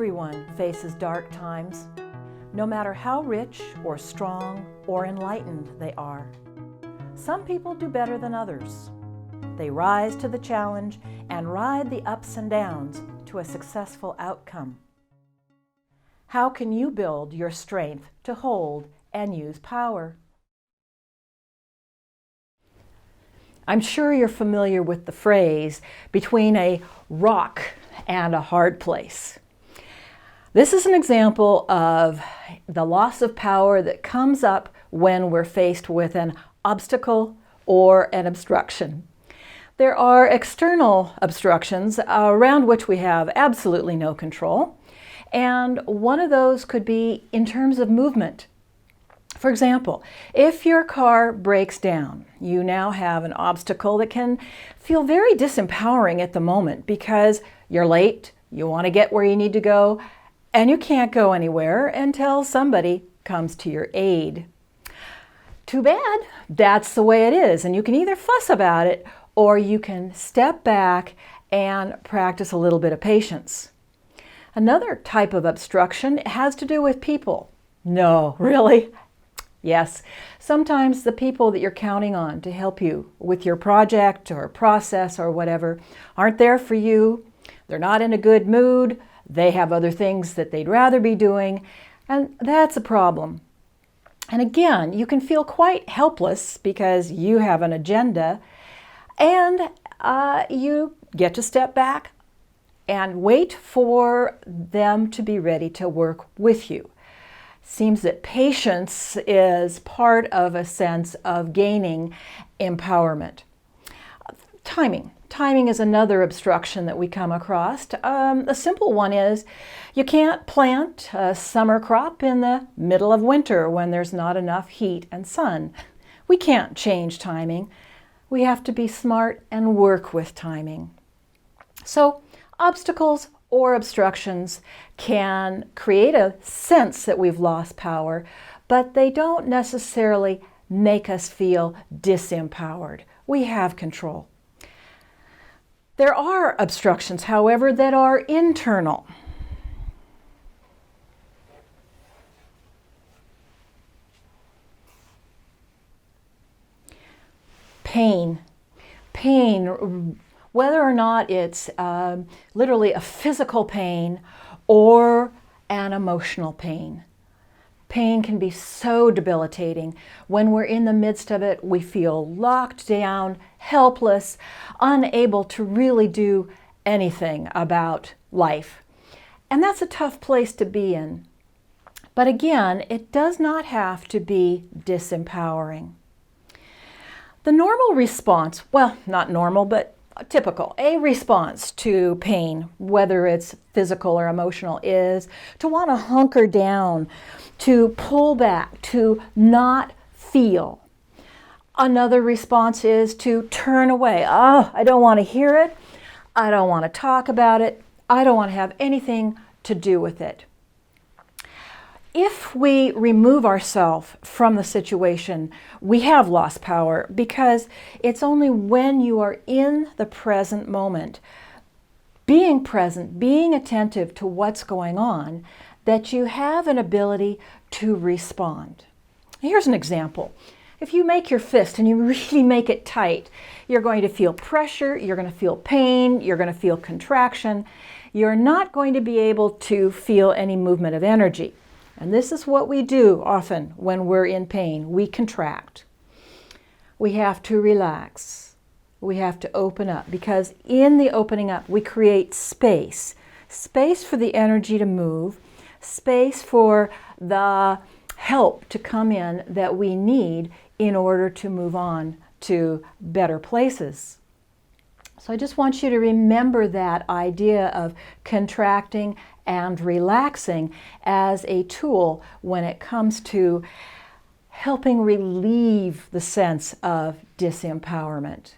Everyone faces dark times, no matter how rich or strong or enlightened they are. Some people do better than others. They rise to the challenge and ride the ups and downs to a successful outcome. How can you build your strength to hold and use power? I'm sure you're familiar with the phrase, between a rock and a hard place. This is an example of the loss of power that comes up when we're faced with an obstacle or an obstruction. There are external obstructions around which we have absolutely no control, and one of those could be in terms of movement. For example, if your car breaks down, you now have an obstacle that can feel very disempowering at the moment because you're late, you want to get where you need to go, and you can't go anywhere until somebody comes to your aid. Too bad, that's the way it is, and you can either fuss about it or you can step back and practice a little bit of patience. Another type of obstruction has to do with people. No, really? Yes, sometimes the people that you're counting on to help you with your project or process or whatever aren't there for you. They're not in a good mood. They have other things that they'd rather be doing, and that's a problem. And again, you can feel quite helpless because you have an agenda, and you get to step back and wait for them to be ready to work with you. Seems that patience is part of a sense of gaining empowerment. Timing is another obstruction that we come across. A simple one is you can't plant a summer crop in the middle of winter when there's not enough heat and sun. We can't change timing. We have to be smart and work with timing. So obstacles or obstructions can create a sense that we've lost power, but they don't necessarily make us feel disempowered. We have control. There are obstructions, however, that are internal. Pain, whether or not it's literally a physical pain or an emotional pain. Pain can be so debilitating. When we're in the midst of it, we feel locked down, helpless, unable to really do anything about life. And that's a tough place to be in. But again, it does not have to be disempowering. The normal response, well, not normal, but typical, a response to pain, whether it's physical or emotional, is to want to hunker down, to pull back, to not feel. Another response is to turn away. Oh, I don't want to hear it. I don't want to talk about it. I don't want to have anything to do with it. If we remove ourselves from the situation, we have lost power, because it's only when you are in the present moment, being present, being attentive to what's going on, that you have an ability to respond. Here's an example. If you make your fist and you really make it tight, you're going to feel pressure, you're going to feel pain, you're going to feel contraction. You're not going to be able to feel any movement of energy. And this is what we do often when we're in pain. We contract. We have to relax. We have to open up, because in the opening up, we create space. Space for the energy to move, space for the help to come in that we need in order to move on to better places. So I just want you to remember that idea of contracting and relaxing as a tool when it comes to helping relieve the sense of disempowerment.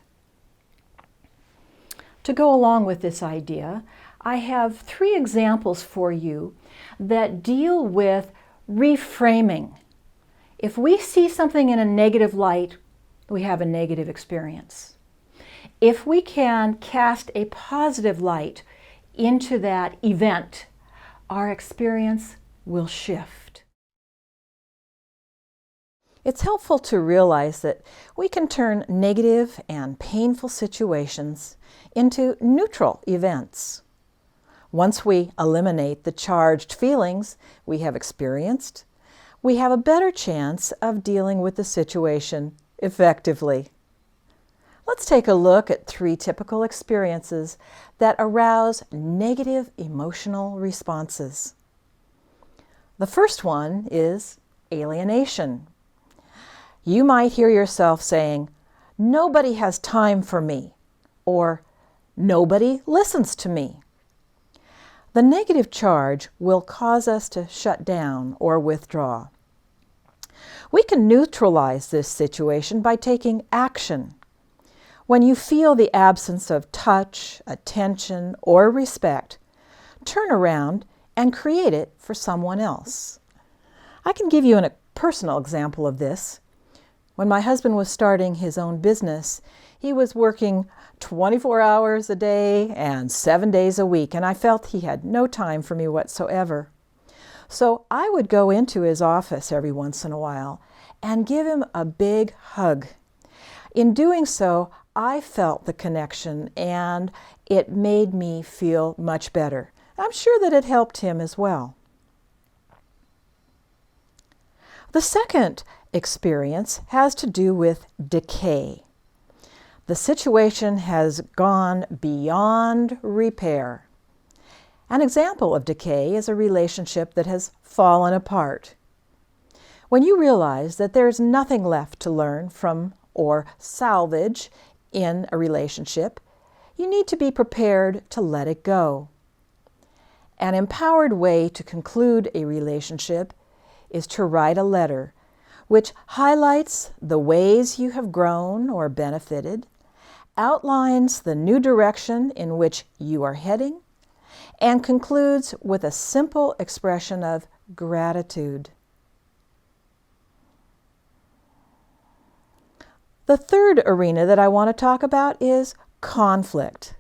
To go along with this idea, I have 3 examples for you that deal with reframing. If we see something in a negative light, we have a negative experience. If we can cast a positive light into that event, our experience will shift. It's helpful to realize that we can turn negative and painful situations into neutral events. Once we eliminate the charged feelings we have experienced, we have a better chance of dealing with the situation effectively. Let's take a look at 3 typical experiences that arouse negative emotional responses. The first one is alienation. You might hear yourself saying, "Nobody has time for me," or "Nobody listens to me." The negative charge will cause us to shut down or withdraw. We can neutralize this situation by taking action. When you feel the absence of touch, attention, or respect, turn around and create it for someone else. I can give you a personal example of this. When my husband was starting his own business, he was working 24 hours a day and 7 days a week, and I felt he had no time for me whatsoever. So I would go into his office every once in a while and give him a big hug. In doing so, I felt the connection, and it made me feel much better. I'm sure that it helped him as well. The second experience has to do with decay. The situation has gone beyond repair. An example of decay is a relationship that has fallen apart. When you realize that there's nothing left to learn from or salvage in a relationship, you need to be prepared to let it go. An empowered way to conclude a relationship is to write a letter which highlights the ways you have grown or benefited, outlines the new direction in which you are heading, and concludes with a simple expression of gratitude. The third arena that I want to talk about is conflict.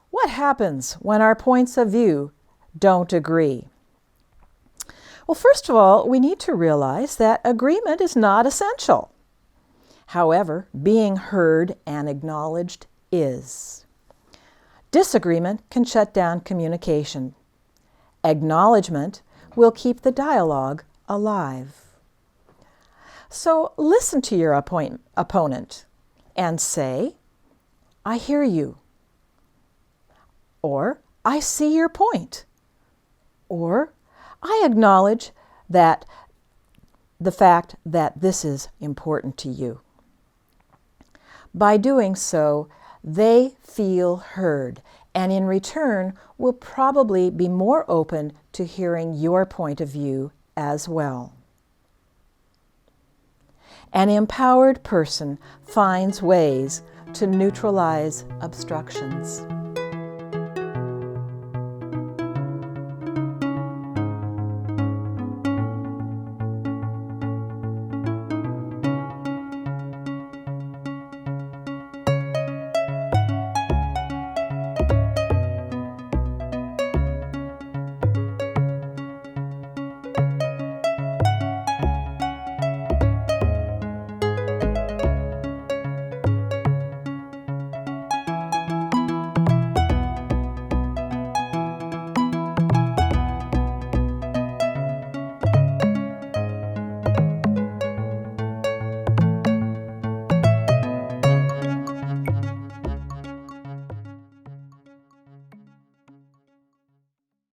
What happens when our points of view don't agree? Well, first of all, we need to realize that agreement is not essential. However, being heard and acknowledged is. Disagreement can shut down communication. Acknowledgement will keep the dialogue alive. So listen to your opponent and say, "I hear you," or "I see your point," or "I acknowledge that the fact that this is important to you." By doing so, they feel heard, and in return will probably be more open to hearing your point of view as well. An empowered person finds ways to neutralize obstructions.